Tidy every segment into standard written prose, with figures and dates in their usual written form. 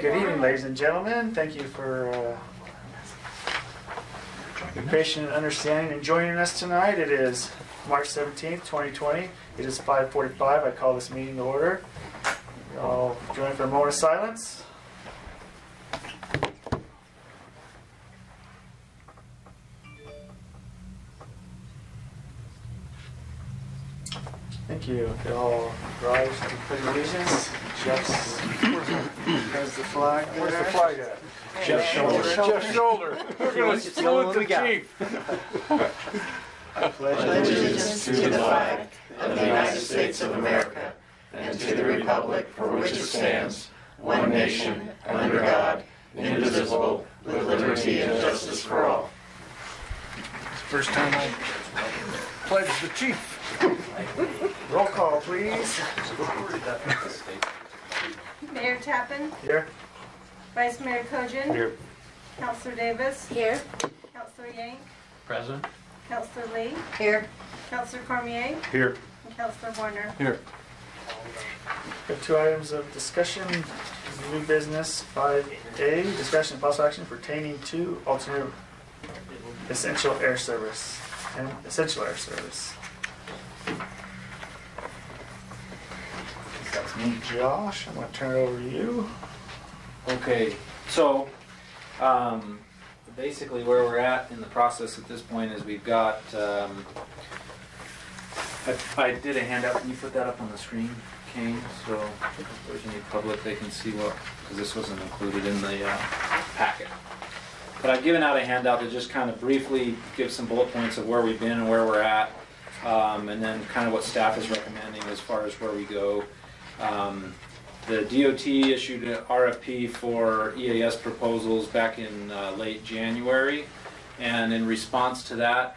Good evening, ladies and gentlemen. Thank you for your patient and understanding and joining us tonight. It is March 17th, 2020. It is 5:45. I call this meeting to order. Y'all join for a moment of silence. Thank you. If you all rise to pledge allegiance. Jeff's has the flag. Where's the flag at? Jeff's shoulder. Jeff's shoulder. We're going to salute the chief. Pledge allegiance to the flag of the United States of America and to the republic for which it stands, one nation, under God, indivisible, with liberty and justice for all. It's the first time I pledged the chief. Roll call, please. Mayor Tappan. Here. Vice Mayor Kojin. Here. Councilor Davis. Here. Councilor Yank. Present. Councilor Lee. Here. Councilor Cormier. Here. And Councilor Warner. Here. We have two items of discussion. New business 5A, discussion and possible action pertaining to alternate essential air service and essential air service. That's me, Josh. I'm going to turn it over to you. Okay, so basically where we're at in the process at this point is we've got, I did a handout. Can you put that up on the screen, Kane? So if there's any public, they can see what, because this wasn't included in the packet. But I've given out a handout that just kind of briefly gives some bullet points of where we've been and where we're at, and then kind of what staff is recommending as far as where we go. The DOT issued an RFP for EAS proposals back in late January, and in response to that,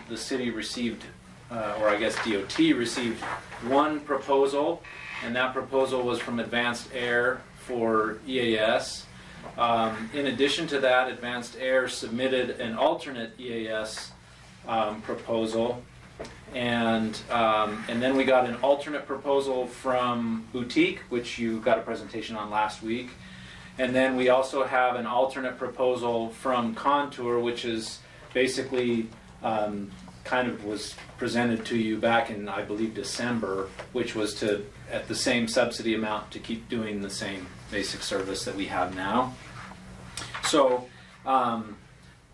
the city received, or I guess DOT received one proposal, and that proposal was from Advanced Air for EAS. In addition to that, Advanced Air submitted an alternate EAS proposal. And then we got an alternate proposal from Boutique, which you got a presentation on last week. And then we also have an alternate proposal from Contour, which is basically kind of was presented to you back in, I believe, December, which was to, at the same subsidy amount, to keep doing the same basic service that we have now. So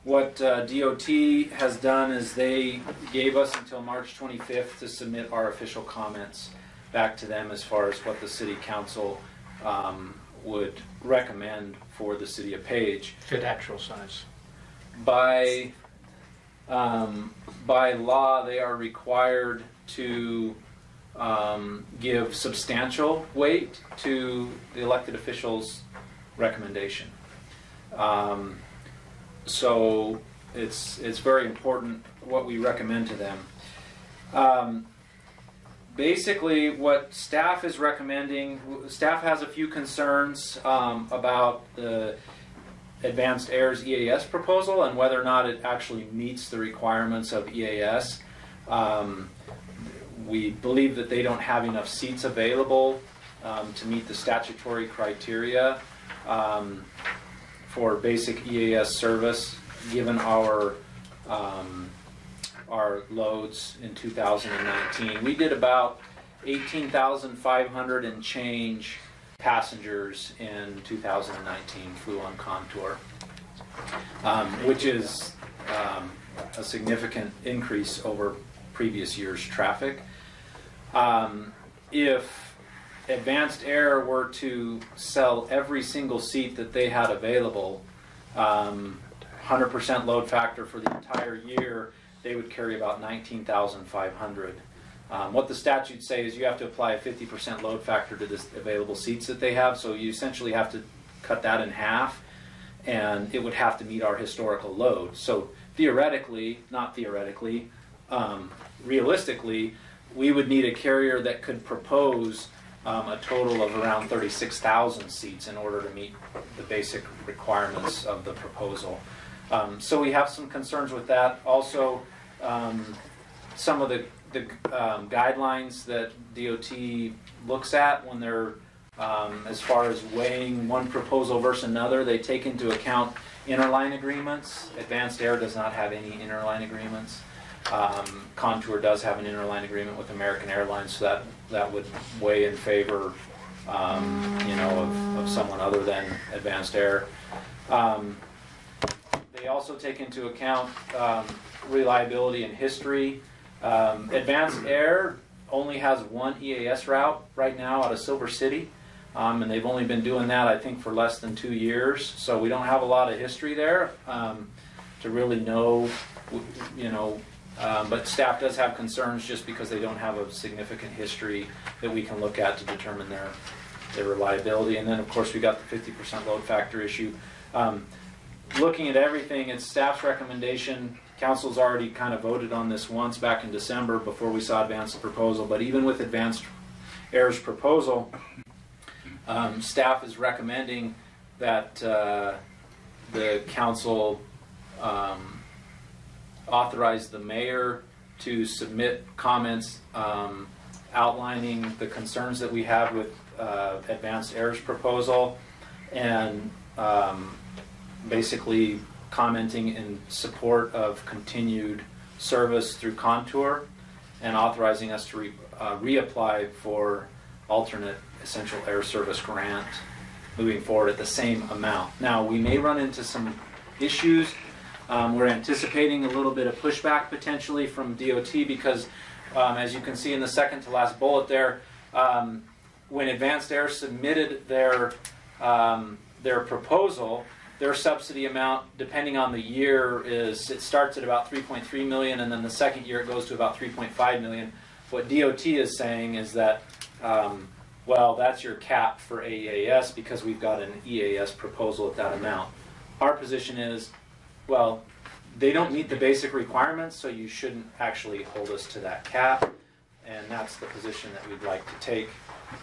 what DOT has done is they gave us until March 25th to submit our official comments back to them as far as what the City Council would recommend for the City of Page. Fit actual size. By law, they are required to give substantial weight to the elected officials' recommendation. So it's very important what we recommend to them. Basically, what staff is recommending, staff has a few concerns about the Advanced Air's EAS proposal and whether or not it actually meets the requirements of EAS. We believe that they don't have enough seats available to meet the statutory criteria for basic EAS service, given our loads in 2019. We did about 18,500 and change passengers in 2019, flew on Contour, which is a significant increase over previous year's traffic. If Advanced Air were to sell every single seat that they had available, 100% load factor for the entire year, they would carry about 19,500. What the statutes say is you have to apply a 50% load factor to the available seats that they have, so you essentially have to cut that in half, and it would have to meet our historical load. So theoretically, not theoretically, realistically, we would need a carrier that could propose a total of around 36,000 seats in order to meet the basic requirements of the proposal. So we have some concerns with that. Also, some of the guidelines that DOT looks at when they're As far as weighing one proposal versus another, they take into account interline agreements. Advanced Air does not have any interline agreements. Contour does have an interline agreement with American Airlines, so that would weigh in favor, of someone other than Advanced Air. They also take into account reliability and history. Advanced Air only has one EAS route right now out of Silver City, and they've only been doing that, I think, for less than 2 years. So we don't have a lot of history there to really know, but staff does have concerns just because they don't have a significant history that we can look at to determine their reliability. And then, of course, we got the 50% load factor issue. Looking at everything, it's staff's recommendation. Council's already kind of voted on this once back in December before we saw Advanced proposal. But even with Advanced Air's proposal, staff is recommending that the council authorize the mayor to submit comments outlining the concerns that we have with Advanced Air's proposal, and basically commenting in support of continued service through Contour, and authorizing us to reapply for alternate essential air service grant moving forward at the same amount. Now, we may run into some issues. We're anticipating a little bit of pushback potentially from DOT because, as you can see in the second to last bullet there, when Advanced Air submitted their proposal, their subsidy amount, depending on the year, it starts at about $3.3 million, and then the second year it goes to about $3.5 million. What DOT is saying is that, well, that's your cap for AEAS because we've got an EAS proposal at that amount. Our position is, well, they don't meet the basic requirements, so you shouldn't actually hold us to that cap, and that's the position that we'd like to take.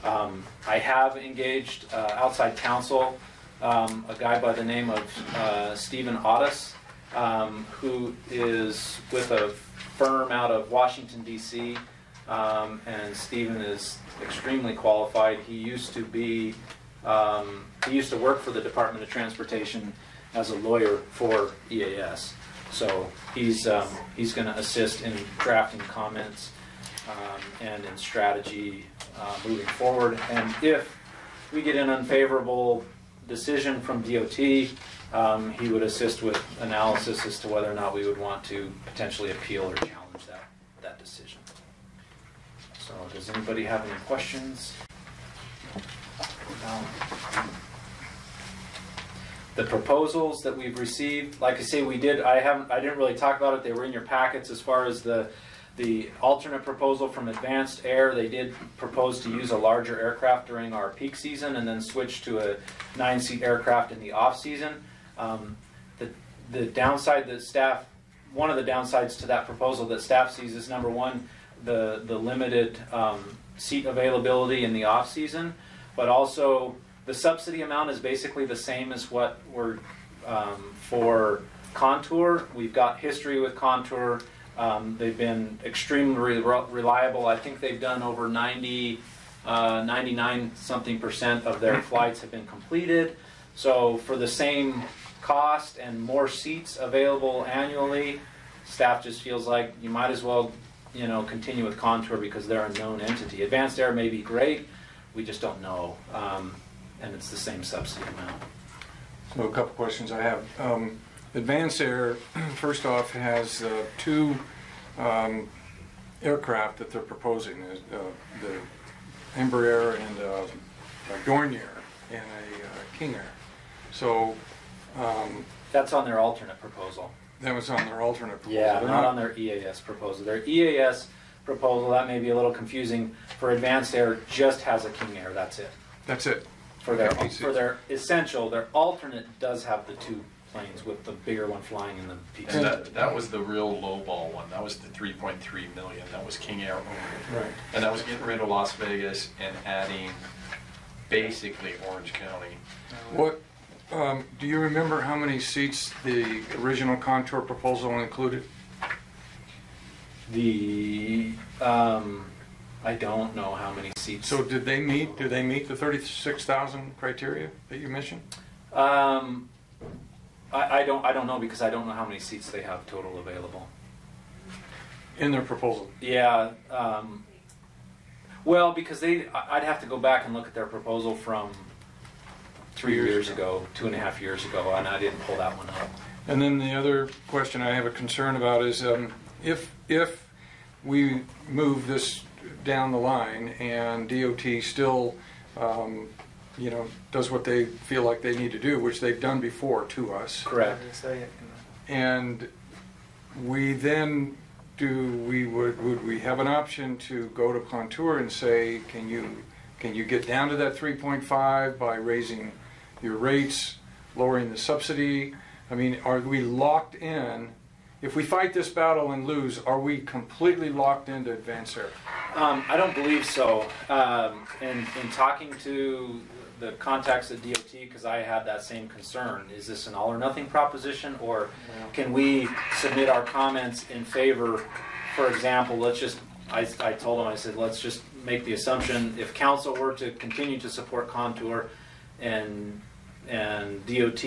I have engaged outside counsel, a guy by the name of Stephen Otis, who is with a firm out of Washington, D.C., and Stephen is extremely qualified. He used to work for the Department of Transportation as a lawyer for EAS. So he's going to assist in drafting comments and in strategy moving forward. And if we get an unfavorable decision from DOT, he would assist with analysis as to whether or not we would want to potentially appeal or challenge that decision. So does anybody have any questions? The proposals that we've received, like I say, I didn't really talk about it. They were in your packets as far as the alternate proposal from Advanced Air. They did propose to use a larger aircraft during our peak season and then switch to a 9-seat aircraft in the off season. The downside that one of the downsides to that proposal that staff sees is, number one, the limited seat availability in the off season, but also the subsidy amount is basically the same as what we're for Contour. We've got history with Contour. They've been extremely reliable. I think they've done over 99% of their flights have been completed. So for the same cost and more seats available annually, staff just feels like you might as well, continue with Contour because they're a known entity. Advanced Air may be great, we just don't know, and it's the same subsidy amount. So a couple questions I have. Advanced Air, first off, has two aircraft that they're proposing, the Embraer and a Dornier and a King Air. So that's on their alternate proposal. That was on their alternate proposal. Yeah, not on their EAS proposal. Their EAS proposal, that may be a little confusing. For Advanced Air, just has a King Air. That's it. That's it. For their essential, their alternate does have the two planes with the bigger one flying in the peak. And that was the real lowball one. That was the $3.3 million. That was King Air only. Right. And that was getting rid of Las Vegas and adding basically Orange County. What do you remember how many seats the original Contour proposal included? The I don't know how many seats. So do they meet the 36,000 criteria that you mentioned? I don't know, because I don't know how many seats they have total available. In their proposal? Yeah. Well, because I'd have to go back and look at their proposal from 3 years ago, 2.5 years ago, and I didn't pull that one up. And then the other question I have a concern about is if we move this down the line and DOT still does what they feel like they need to do, which they've done before to us. Correct. And we then would we have an option to go to Contour and say, can you get down to that 3.5 by raising your rates, lowering the subsidy? I mean, are we locked in? If we fight this battle and lose, are we completely locked into Advanced Air? I don't believe so. In talking to the contacts at DOT, because I had that same concern, is this an all or nothing proposition, or can we submit our comments in favor? For example, I told them, I said, let's just make the assumption if council were to continue to support Contour and DOT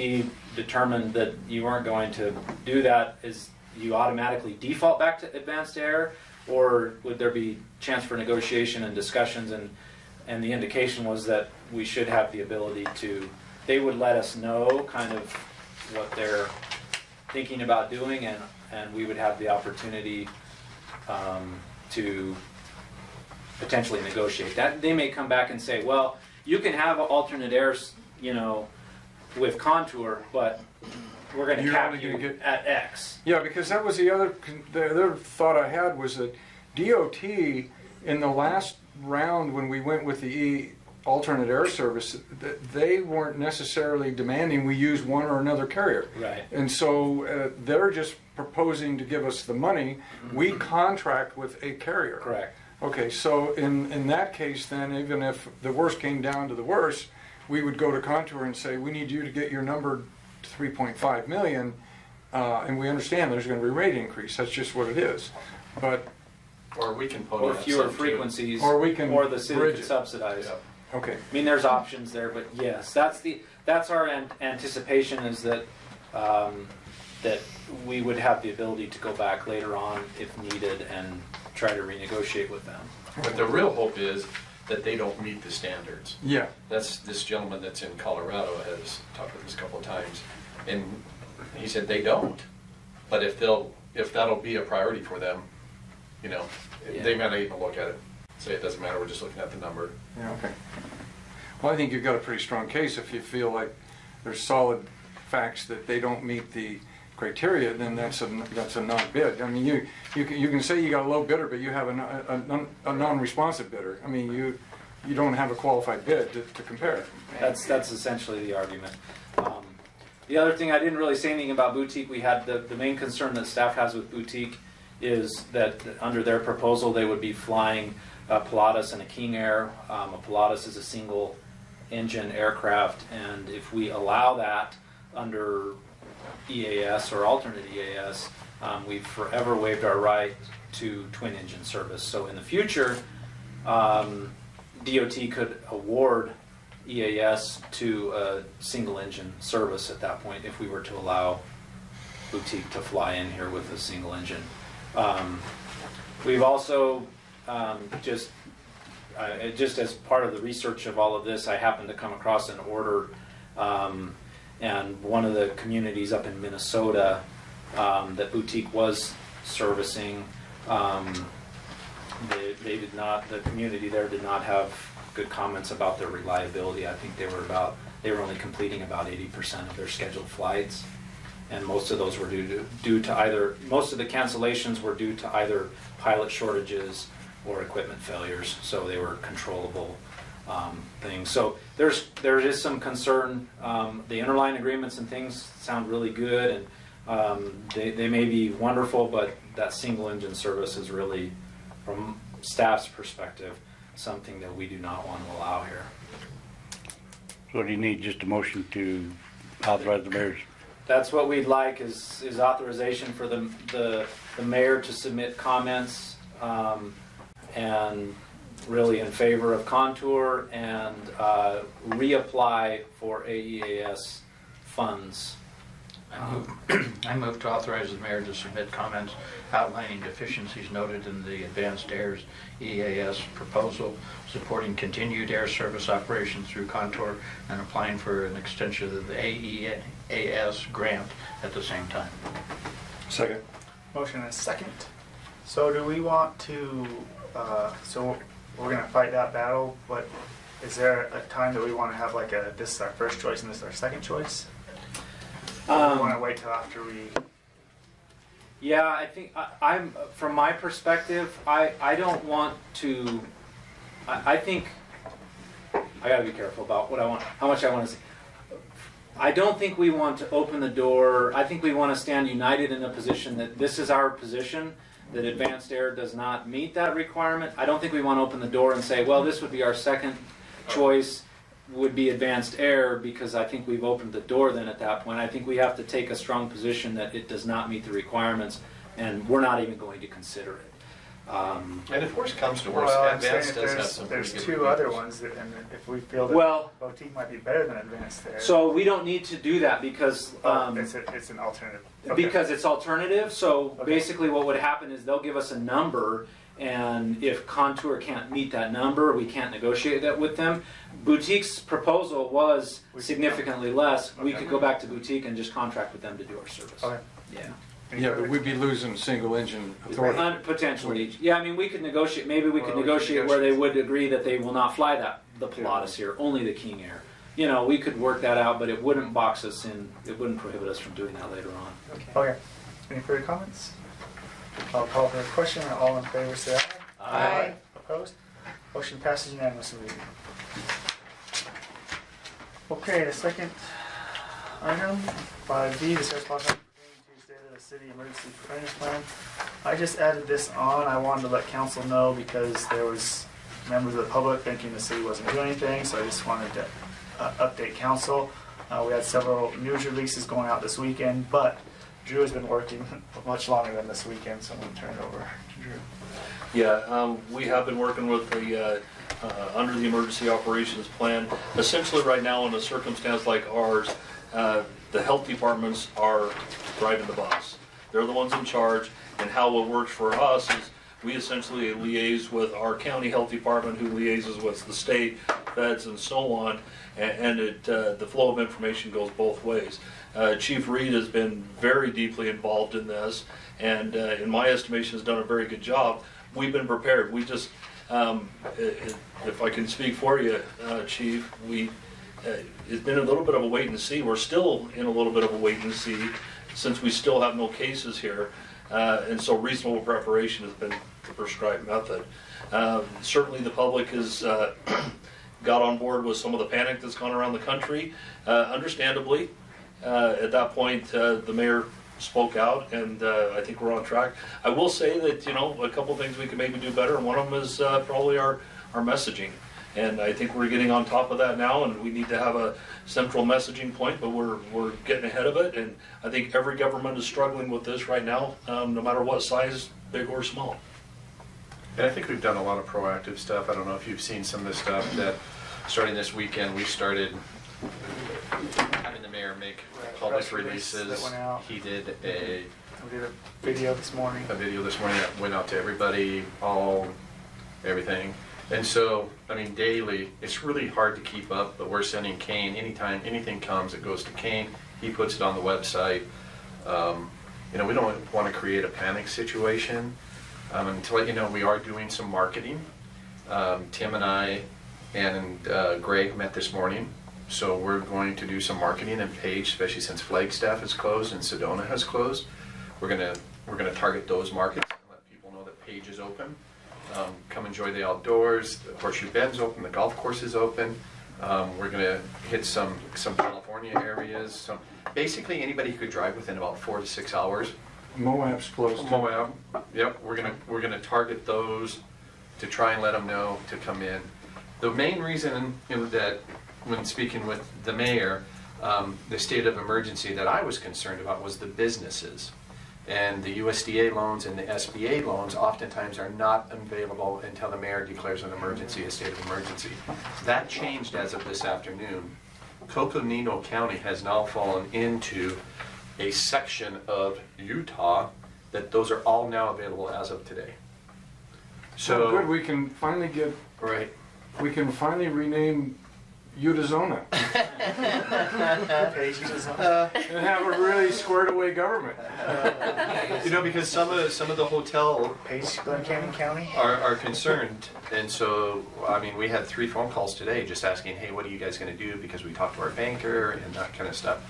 determined that you weren't going to do that, is you automatically default back to Advanced Air, or would there be chance for negotiation and discussions? And the indication was that we should have the ability to, they would let us know kind of what they're thinking about doing, and we would have the opportunity to potentially negotiate that. They may come back and say, well, you can have alternate airs, with Contour, but we're going to cap you at X. Yeah, because that was the other thought I had, was that DOT in the last round when we went with the alternate air service, they weren't necessarily demanding we use one or another carrier. Right. And so they're just proposing to give us the money. Mm-hmm. We contract with a carrier. Correct. Okay, so in that case then, even if the worst came down to the worst, we would go to Contour and say, we need you to get your number to 3.5 million, and we understand there's going to be a rate increase. That's just what it is. But or we can put or fewer frequencies, or we can, or the city could subsidize. Yeah. Okay. I mean, there's options there, but yes, that's our anticipation, is that that we would have the ability to go back later on if needed and try to renegotiate with them. But the real hope is that they don't meet the standards. Yeah. That's this gentleman that's in Colorado has talked with us a couple of times, and he said they don't. But if that'll be a priority for them, they might not even look at it. Say it doesn't matter, we're just looking at the number. Yeah, okay. Well, I think you've got a pretty strong case. If you feel like there's solid facts that they don't meet the criteria, then that's a non-bid. I mean, you can say you got a low bidder, but you have a non-responsive bidder. I mean, you don't have a qualified bid to compare. That's essentially the argument. The other thing, I didn't really say anything about Boutique. We had the main concern that staff has with Boutique is that under their proposal they would be flying a Pilatus and a King Air. A Pilatus is a single engine aircraft, and if we allow that under EAS or alternate EAS, we've forever waived our right to twin engine service. So in the future, DOT could award EAS to a single engine service at that point if we were to allow Boutique to fly in here with a single engine. We've also just as part of the research of all of this, I happened to come across an order, and one of the communities up in Minnesota that Boutique was servicing, they did not. The community there did not have good comments about their reliability. I think they were only completing about 80% of their scheduled flights, and most of those were due to either, most of the cancellations were due to either pilot shortages or equipment failures. So they were controllable things. So there is some concern. The interline agreements and things sound really good, and they may be wonderful, but that single engine service is really, from staff's perspective, something that we do not want to allow here. So do you need just a motion to authorize the mayor's? That's what we'd like, is authorization for the mayor to submit comments and really in favor of Contour and reapply for AEAS funds. I move to authorize the mayor to submit comments outlining deficiencies noted in the Advanced Air's EAS proposal, supporting continued air service operations through Contour and applying for an extension of the AEAS grant at the same time. Second. Motion and a second. So do we want to, so we're gonna fight that battle, but is there a time that we wanna have like this is our first choice and this is our second choice? Or do we wanna wait till after we? Yeah, I think I'm from my perspective, I don't want to. I think I gotta be careful about what I want, how much I want to say. I don't think we want to open the door. I think we want to stand united in a position that this is our position, that Advanced Air does not meet that requirement. I don't think we want to open the door and say, well, this would be our second choice, would be Advanced Air, because I think we've opened the door then at that point. I think we have to take a strong position that it does not meet the requirements, and we're not even going to consider it. And if worse comes to worse, Well, I'm Advanced saying does have some there's pretty two good other reviews. ones, that, and if we feel that Well- Boutique might be better than Advanced Air. So we don't need to do that because it's an alternative. Okay. because it's alternative. So Okay. basically what would happen is they'll give us a number, and if Contour can't meet that number, we can't negotiate that with them. Boutique's proposal was significantly less. We Okay. could go back to Boutique and just contract with them to do our service. Okay. Yeah. Any Yeah, further- but we'd be losing single engine authority. Potentially. Yeah, I mean, we could negotiate, maybe we could Well, we could negotiate where they negotiate. would agree that they will not fly the Pilatus here, only the King Air. You know, we could work that out, but it wouldn't box us in, it wouldn't prohibit us from doing that later on. Okay. Any further comments? I'll call for a question. All in favor, say aye. Aye. Opposed? Motion passes unanimously. Okay, the second item, 5B, discuss possible pertaining to state of the city emergency preparedness plan. I just added this on. I wanted to let council know because there was members of the public thinking the city wasn't doing anything, so I just wanted to update council. We had several news releases going out this weekend, but Drew has been working much longer than this weekend, so I'm going to turn it over to Drew. Yeah, we have been working with the, under the emergency operations plan. Essentially right now in a circumstance like ours, the health departments are driving the bus. They're the ones in charge, and how it works for us is we essentially liaise with our county health department, who liaises with the state, feds, and so on, and the flow of information goes both ways. Chief Reed has been very deeply involved in this, and in my estimation has done a very good job. We've been prepared. We just, if I can speak for you, Chief, it's been a little bit of a wait and see. We're still in a little bit of a wait and see since we still have no cases here. And so reasonable preparation has been the prescribed method. Certainly the public has got on board with some of the panic that's gone around the country, understandably. At that point, the mayor spoke out, and I think we're on track. I will say that, you know, a couple things we can maybe do better, and one of them is probably our messaging. And I think we're getting on top of that now, and we need to have a central messaging point, but we're getting ahead of it. And I think every government is struggling with this right now, no matter what size, big or small. And I think we've done a lot of proactive stuff. I don't know if you've seen some of the stuff that, starting this weekend, we started having the mayor make public Press release releases. that went out. He did a We did a video this morning. video this morning that went out to everybody, everything. And so, I mean, daily, it's really hard to keep up, but we're sending Kane, anytime anything comes, it goes to Kane. He puts it on the website. You know, we don't want to create a panic situation. And to let you know, we are doing some marketing. Tim and I and Greg met this morning. So we're going to do some marketing and page, especially since Flagstaff is closed and Sedona has closed. We're gonna target those markets and let people know that Page is open. Come enjoy the outdoors. The Horseshoe Bend's open. The golf course is open. We're gonna hit some California areas. Basically anybody who could drive within about 4 to 6 hours. Moab's close. Moab. Yep. We're gonna target those to try and let them know to come in. The main reason that when speaking with the mayor, the state of emergency that I was concerned about was the businesses. And the USDA loans and the SBA loans oftentimes are not available until the mayor declares an emergency, a state of emergency. That changed as of this afternoon. Coconino County has now fallen into a section of Utah that those are all now available as of today. So Oh, good, we can finally get, right. we can finally rename Utazona Paige, you and have a really squared away government. You know, because some of the hotel Paige, Glen Canyon County. are concerned, and so I mean, we had 3 phone calls today just asking, hey, what are you guys going to do? Because we talked to our banker and that kind of stuff.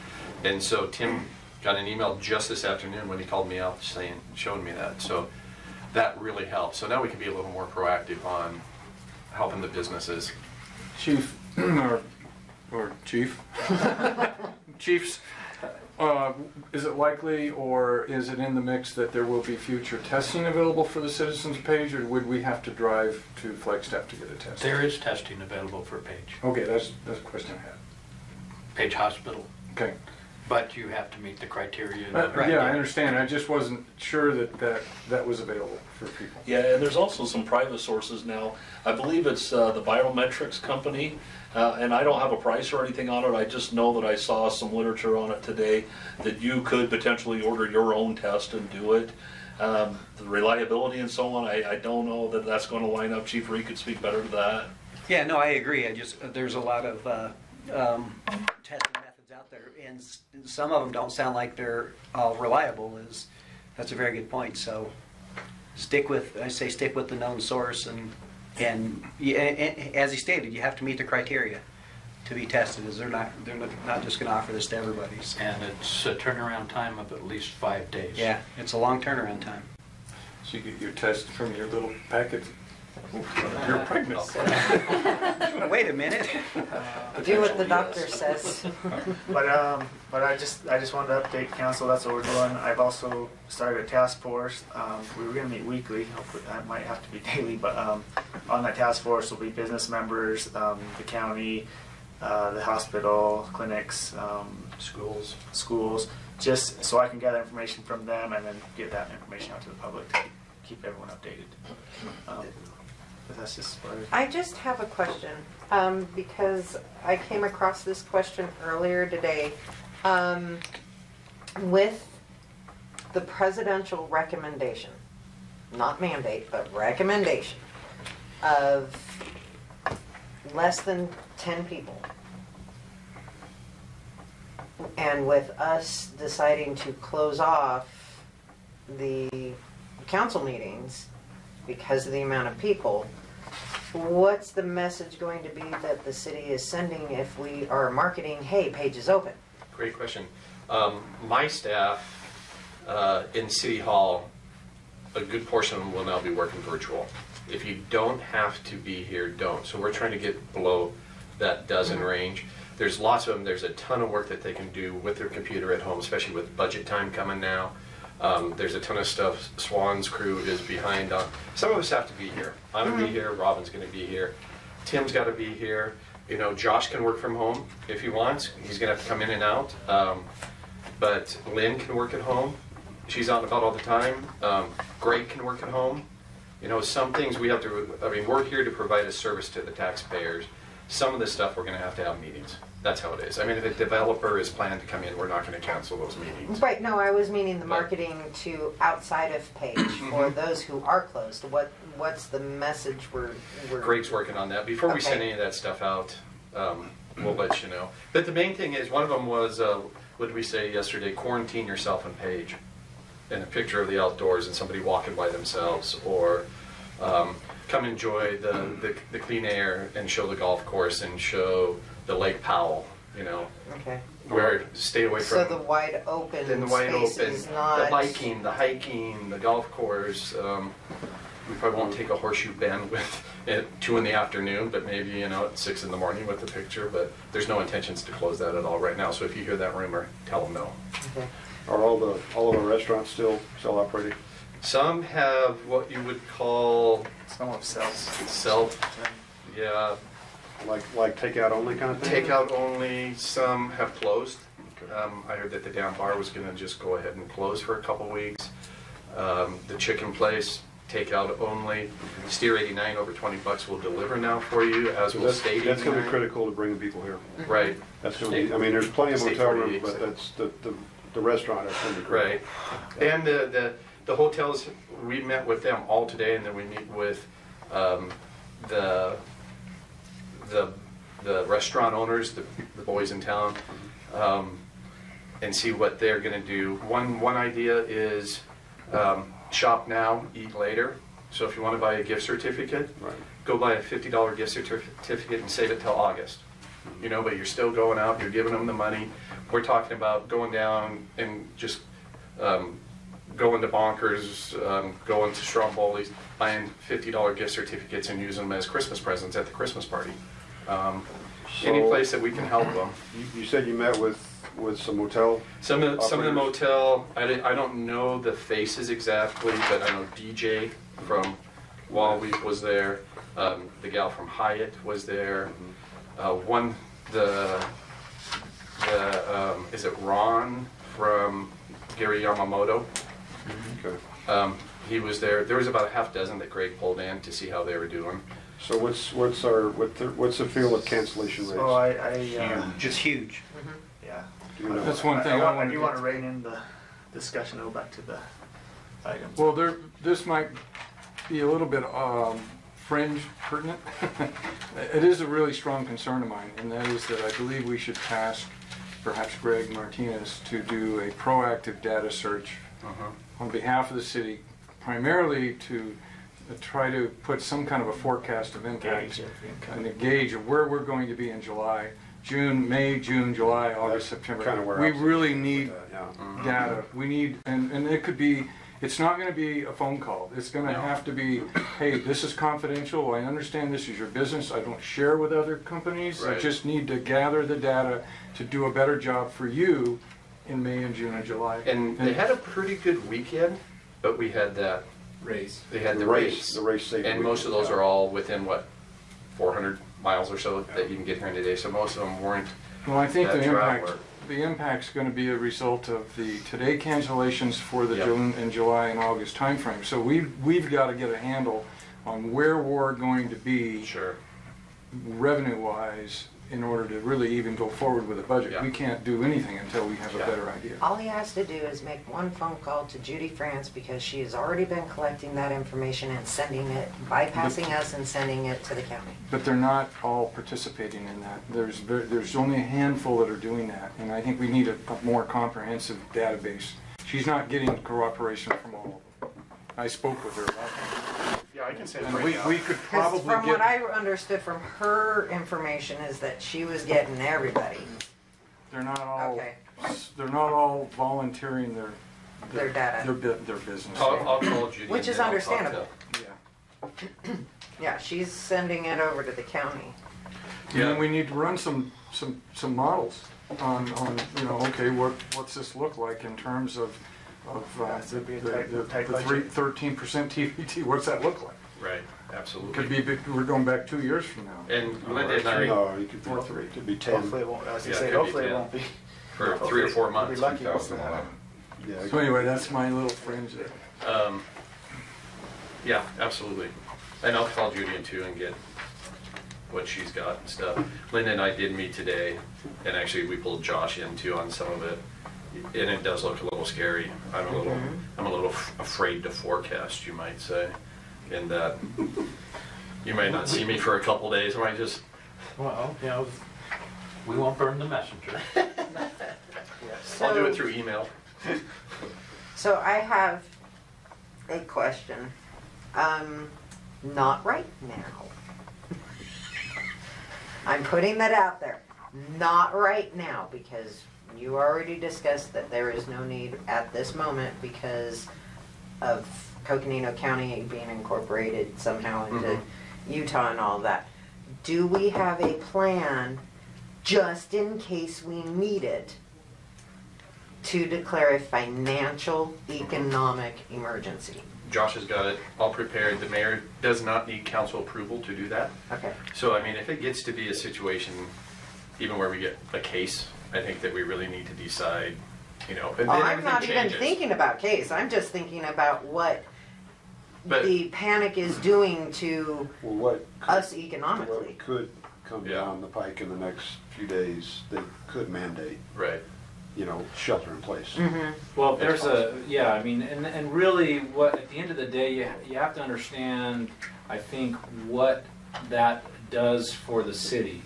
And so Tim got an email just this afternoon when he called me out saying, showing me that. So that really helped. So now we can be a little more proactive on helping the businesses. Chief, or chief, chiefs, is it likely or is it in the mix that there will be future testing available for the citizens page, or would we have to drive to Flagstaff to get a test? There is testing available for Page. Okay, that's a question I had. Page Hospital, Okay. but you have to meet the criteria. Yeah, I understand. I just wasn't sure that was available for people. Yeah, and there's also some private sources now. I believe it's the Biometrics Company, and I don't have a price or anything on it. I just know that I saw some literature on it today that you could potentially order your own test and do it. The reliability and so on, I don't know that that's going to line up. Chief Reed could speak better to that. Yeah, no, I agree. There's a lot of testing methods out there, and some of them don't sound like they're all reliable. That's a very good point. So stick with the known source, and as he stated, you have to meet the criteria to be tested. They're not just going to offer this to everybody. So. And it's a turnaround time of at least 5 days. Yeah, it's a long turnaround time. So you get your test from your little packet. You're pregnant. Wait a minute. Do what the doctor says. But I just wanted to update council. That's what we're doing. I've also started a task force. We were going to meet weekly. Hopefully that might have to be daily. But on that task force will be business members, the county, the hospital, clinics, schools. Just so I can gather information from them and then get that information out to the public to keep everyone updated. But that's just what I just have a question, because I came across this question earlier today. With the presidential recommendation, not mandate, but recommendation of less than 10 people, and with us deciding to close off the council meetings because of the amount of people, what's the message going to be that the city is sending if we are marketing, hey, Page is open? Great question. My staff in City Hall, a good portion of them will now be working virtual. If you don't have to be here, don't. So we're trying to get below that dozen range. There's lots of them. There's a ton of work that they can do with their computer at home, especially with budget time coming now. There's a ton of stuff. Swan's crew is behind on. Some of us have to be here. I'm going to be here. Robin's going to be here. Tim's got to be here. You know, Josh can work from home if he wants. He's going to have to come in and out. But Lynn can work at home. She's out and about all the time. Greg can work at home. You know, some things we have to, I mean, we're here to provide a service to the taxpayers. Some of this stuff we're going to have meetings. That's how it is. I mean, if a developer is planned to come in, we're not going to cancel those meetings. Right, no, I was meaning the marketing to outside of Page for those who are closed. What's the message we're Greg's working on that. Before we send any of that stuff out, we'll let you know. But the main thing is, one of them was, what did we say yesterday? Quarantine yourself on Page. And a picture of the outdoors and somebody walking by themselves, or come enjoy the clean air and show the golf course and show the Lake Powell, you know. Okay. Where stay away from. So the wide open the wide space open, is not. the biking, the hiking, the golf course. We probably won't take a horseshoe bend with at 2 in the afternoon, but maybe, you know, at 6 in the morning with the picture. But there's no intentions to close that at all right now. So if you hear that rumor, tell them no. Okay. Are all of our restaurants still operating? Some have what you would call some of yeah. Like takeout only kind of thing? Takeout only. Some have closed. I heard that the down bar was gonna just go ahead and close for a couple weeks. The chicken place, takeout only. Steer 89 over $20 will deliver now for you, as will State 89. That's gonna be critical to bringing people here. Right. That's gonna be, I mean, there's plenty of State motel room, 48, but so. that's the restaurant, that's gonna be critical. Right. And the hotels, we met with them all today, and then we meet with the restaurant owners, the boys in town, and see what they're gonna do. One idea is shop now, eat later. So if you want to buy a gift certificate, Right. go buy a $50 gift certificate and save it till August. You know, but you're still going out, you're giving them the money. We're talking about going down and just going to Bonkers, going to Stromboli's, buying $50 gift certificates and using them as Christmas presents at the Christmas party. Any place that we can help them. You said you met with some motel? Some of the operators? motel, I don't know the faces exactly, but I know DJ from Wallweek was there. The gal from Hyatt was there. Is it Ron from Gary Yamamoto? Okay. He was there. There was about a half dozen that Greg pulled in to see how they were doing. So what's the feel of cancellation rates? So Just huge. yeah. Do you know? That's one thing I I wanted do to want to rein in the discussion, go back to the item. Well, this might be a little bit fringe pertinent. It is a really strong concern of mine, and that is that I believe we should task perhaps Greg Martinez to do a proactive data search on behalf of the city, primarily to try to put some kind of a forecast of impact and a gauge of where we're going to be in July, May, June, July, August, September. Kind of where We I was really with need that, yeah. data. We need, and it could be, it's not going to be a phone call. It's going to have to be, hey, this is confidential. I understand this is your business. I don't share with other companies. I Right. just need to gather the data to do a better job for you in May and June and July. And they had a pretty good weekend, but we had that Raise. They had The race safety. and most of those are all within what, 400 miles or so that you can get here in a day. So most of them weren't. Well, I think that the traveler. impact's going to be a result of the today cancellations for the Yep. June and July and August timeframe. So we've got to get a handle on where we're going to be Sure. revenue-wise in order to really even go forward with a budget. Yeah. We can't do anything until we have a Yeah. better idea. All he has to do is make one phone call to Judy France, because she has already been collecting that information and sending it, bypassing us and sending it to the county. But they're not all participating in that. There's only a handful that are doing that, and I think we need a more comprehensive database. She's not getting cooperation from all of them. I spoke with her about that. Yeah, I can say And we could Because probably from what get, I understood from her information is that she was getting everybody. they're not all, Okay. they're not all volunteering Their data. their business. I'll call Judy. Which and is then I'll talk to- understandable. Yeah. Yeah, she's sending it over to the county. And then we need to run some models on, okay, what's this look like in terms of Has to be a tight the budget. 13% TVT, what's that look like? Right, absolutely. Could be, we're going back 2 years from now. And Linda and I, No, you could be, could be 10. Hopefully it won't, I was Yeah, gonna say, it could be hopefully it 10. won't be. for 3 or 4 We'll months. be lucky. 2011. Yeah, So anyway, that's my little fringe there. Yeah, absolutely. And I'll call Judy in too and get what she's got and stuff. Linda and I did meet today, and actually we pulled Josh in too on some of it. And it does look a little scary. I'm a little afraid to forecast, you might say, in that you might not see me for a couple days. I might just. Well, we won't burn the messenger. I'll do it through email. So I have a question. Not right now. I'm putting that out there. Not right now, because you already discussed that there is no need at this moment because of Coconino County being incorporated somehow into Utah and all that. Do we have a plan, just in case we need it, to declare a financial economic emergency? Josh has got it all prepared. The mayor does not need council approval to do that. Okay. So, I mean, if it gets to be a situation, even where we get a case I think that we really need to decide, you know, and Oh, then I'm everything not even changes. thinking about case. I'm just thinking about what But- the panic is doing to Well, what us what economically. could come Yeah. down the pike in the next few days, they could mandate, Right. you know, shelter in place. Well, That's there's yeah, I mean, and really what, at the end of the day, you have to understand, I think, what that does for the city.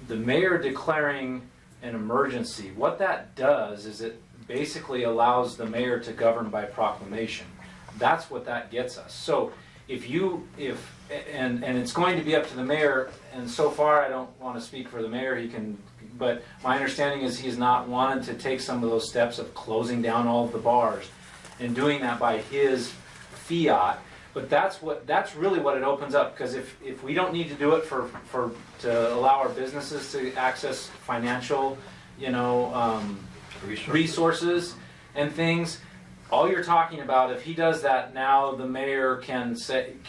The mayor declaring an emergency, what that does is it basically allows the mayor to govern by proclamation. That's what that gets us. So and it's going to be up to the mayor, and so far I don't want to speak for the mayor, but my understanding is he's not wanted to take some of those steps of closing down all of the bars and doing that by his fiat. But that's really what it opens up, because if we don't need to do it to allow our businesses to access financial, resources and things, all you're talking about, if he does that now, the mayor can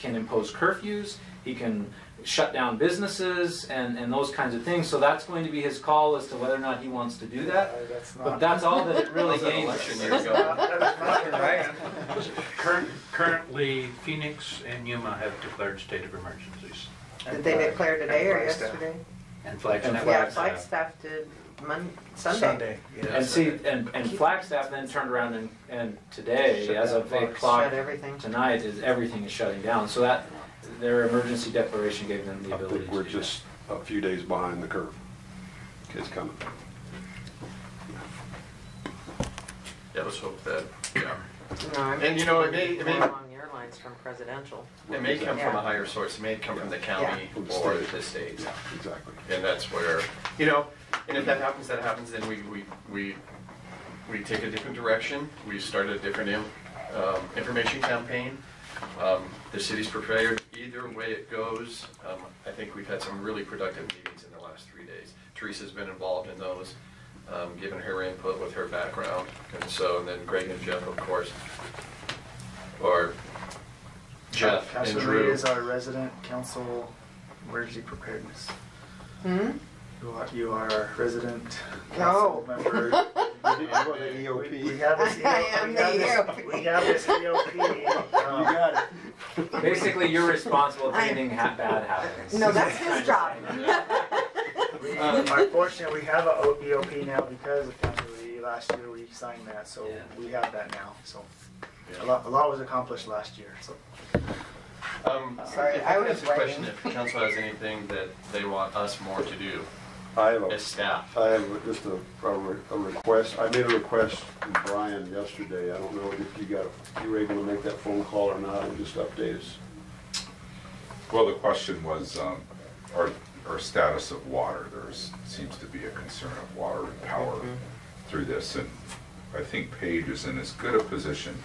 impose curfews, he can shut down businesses and those kinds of things. So that's going to be his call as to whether or not he wants to do that. But that's all that it really gains. Election year ago. Currently, Phoenix and Yuma have declared state of emergencies. Did they declare today or Flagstaff. yesterday? And Flagstaff. Yeah, Flagstaff did Sunday. And see, and Flagstaff then turned around and today, as of 8 o'clock Shut everything. tonight, everything is shutting down. So that their emergency declaration gave them the I ability think to we're do just a few days behind the curve. It's coming. Yeah, let's hope that, yeah. No, I'm And, you know, it may- more along your lines from presidential. It may come from Yeah. a higher source, it may come from the county From the or state. the state. Yeah, exactly. And that's where, and if that happens, then we take a different direction. We start a different information campaign. The city's prepared either way it goes. I think we've had some really productive meetings in the last 3 days. Teresa's been involved in those, given her input with her background. And then Greg and Jeff, of course, or Jeff and Councilor Lee Drew. is our resident council emergency preparedness. Hmm? You are our resident No. council member. You are the We EOP. have this I am the EOP. We have this EOP. You got it. Basically, you're responsible if anything bad happens. No, that's his job. We are fortunate we have a EOP now because of Councilor Lee. Last year we signed that, so Yeah. we have that now. So a lot was accomplished last year. So Sorry, If I I was ask a question, writing. if council has anything that they want us more to do I have as staff. just a request. I made a request from Brian yesterday. I don't know if you were able to make that phone call or not, and just update us. Well, the question was our status of water. There seems to be a concern of water and power through this, and I think Paige is in as good a position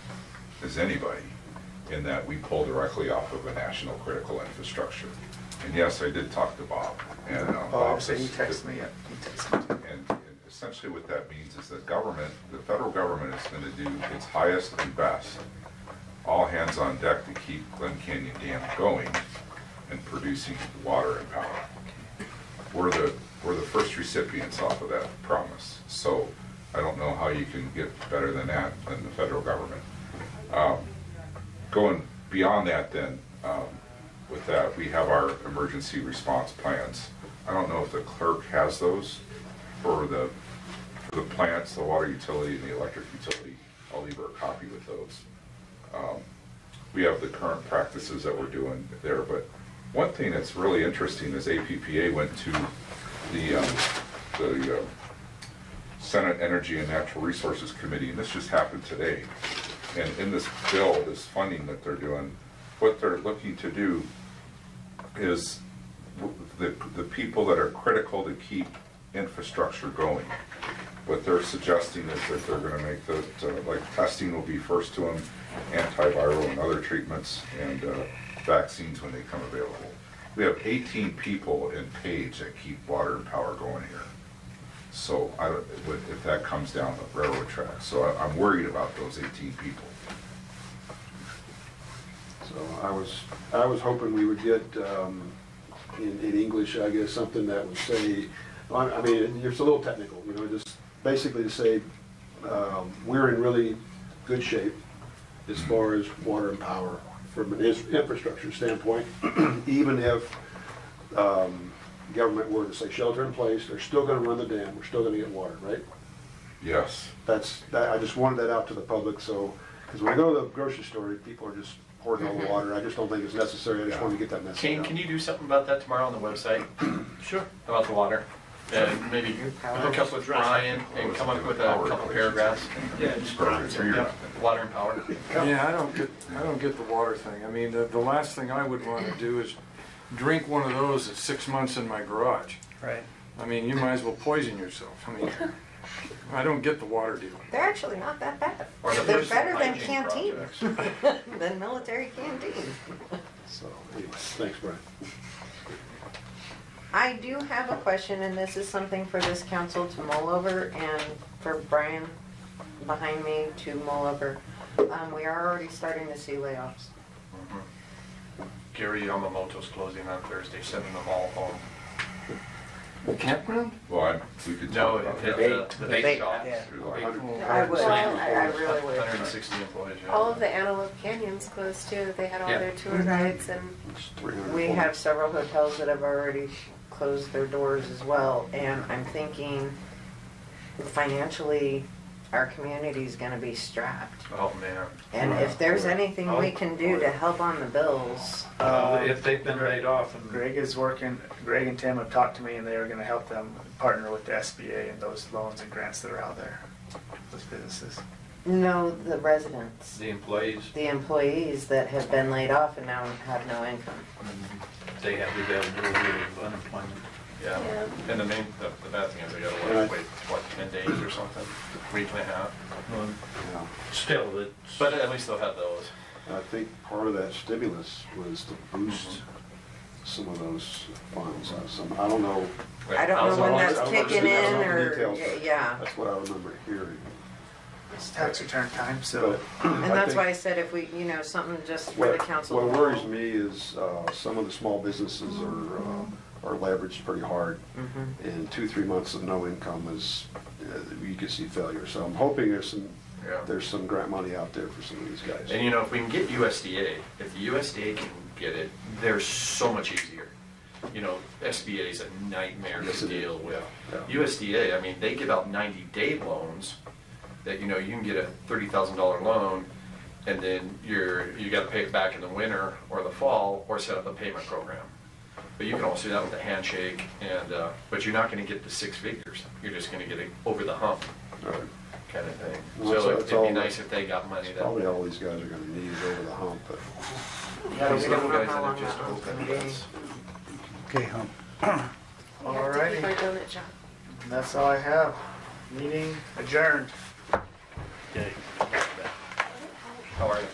as anybody in that we pull directly off of a national critical infrastructure. And yes, I did talk to Bob, and Bob he says texted me. He texted me. and essentially what that means is that the federal government is going to do its highest and best, all hands on deck to keep Glen Canyon Dam going and producing water and power. We're the first recipients off of that promise. So I don't know how you can get better than that than the federal government. Going beyond that then, with that, we have our emergency response plans. I don't know if the clerk has those for the plants, the water utility and the electric utility. I'll leave her a copy with those. We have the current practices that we're doing there, but one thing that's really interesting is APPA went to the Senate Energy and Natural Resources Committee, and this just happened today. And in this bill, this funding that they're doing, what they're looking to do is the people that are critical to keep infrastructure going. What they're suggesting is that they're going to make like testing will be first to them, antiviral and other treatments, and vaccines when they come available. We have 18 people in Page that keep water and power going here. So if that comes down the railroad tracks. So I'm worried about those 18 people. So I was hoping we would get, in English, I guess, something that would say, I mean, it's a little technical, you know, just basically to say, we're in really good shape as far as water and power from an infrastructure standpoint. Even if government were to say shelter in place, they're still gonna run the dam, we're still gonna get water, right? Yes. I just wanted that out to the public, so, because when I go to the grocery store, people are just pouring all the water. I just don't think it's necessary. I just want to get that message Kane, out. can you do something about that tomorrow on the website? Sure. About the water? And maybe hook up with Brian and come up with a couple paragraphs. Yeah, just Yeah, water and power. Yeah, I don't get the water thing. I mean, the last thing I would want to do is drink one of those at 6 months in my garage. Right. I mean, you might as well poison yourself. I mean, I don't get the water deal. They're actually not that bad. Or the They're personal better than hygiene canteens, projects. than military canteens. So, anyway, thanks, Brian. I do have a question, and this is something for this council to mull over and for Brian behind me to mull over. We are already starting to see layoffs. Gary Yamamoto's closing on Thursday, sending them all home. The campground? Well, we could No, talk about the that. The bait bait, shop. yeah. I would, I really would. 160 employees, yeah. All of the Antelope Canyons closed too. They had all Yeah. their tour guides and It's 300. We have several hotels that have already closed their doors as well, and I'm thinking financially, our community's gonna be strapped. Oh, man. And if there's anything we can do to help on the bills, If they've been laid off and Greg and Tim have talked to me, and they are gonna help them partner with the SBA and those loans and grants that are out there, those businesses. no, the residents, the employees, the employees that have been laid off and now have no income. they have the availability of unemployment. Yeah. Yeah. And the bad thing is they gotta And I- wait, what, 10 days or something? Week and a half? Yeah. Still, it's. But at least they'll have those. I think part of that stimulus was to boost some of those funds. I don't know. I don't know when I that's don't know kicking the in or, details, but yeah. That's what I remember hearing. It's tax return time, so. But And I that's think why I said if we, something just for the council. What to worries mull. me is some of the small businesses are leveraged pretty hard. Mhm. And 2-3 months of no income is, you could see failure. So I'm hoping Yeah. there's some grant money out there for some of these guys. And if we can get USDA, if the USDA can get it, they're so much easier. SBA is a nightmare Yes, to it is. deal with. Yeah. USDA, I mean, they give out 90-day loans that, you can get a $30,000 loan and then you got to pay it back in the winter or the fall or set up a payment program. But you can also do that with a handshake but you're not going to get the 6 figures. You're just going to get it over the hump All right. kind of thing. Well, So that's it'd all be that- nice if they got money that. Probably all these guys are gonna need is over the hump, but Yeah, These we little don't know guys how that long have just that one's opened, gonna be. that's- Okay, hump. we have to keep our donut shop. That's all I have. Meeting adjourned. Okay. How are you?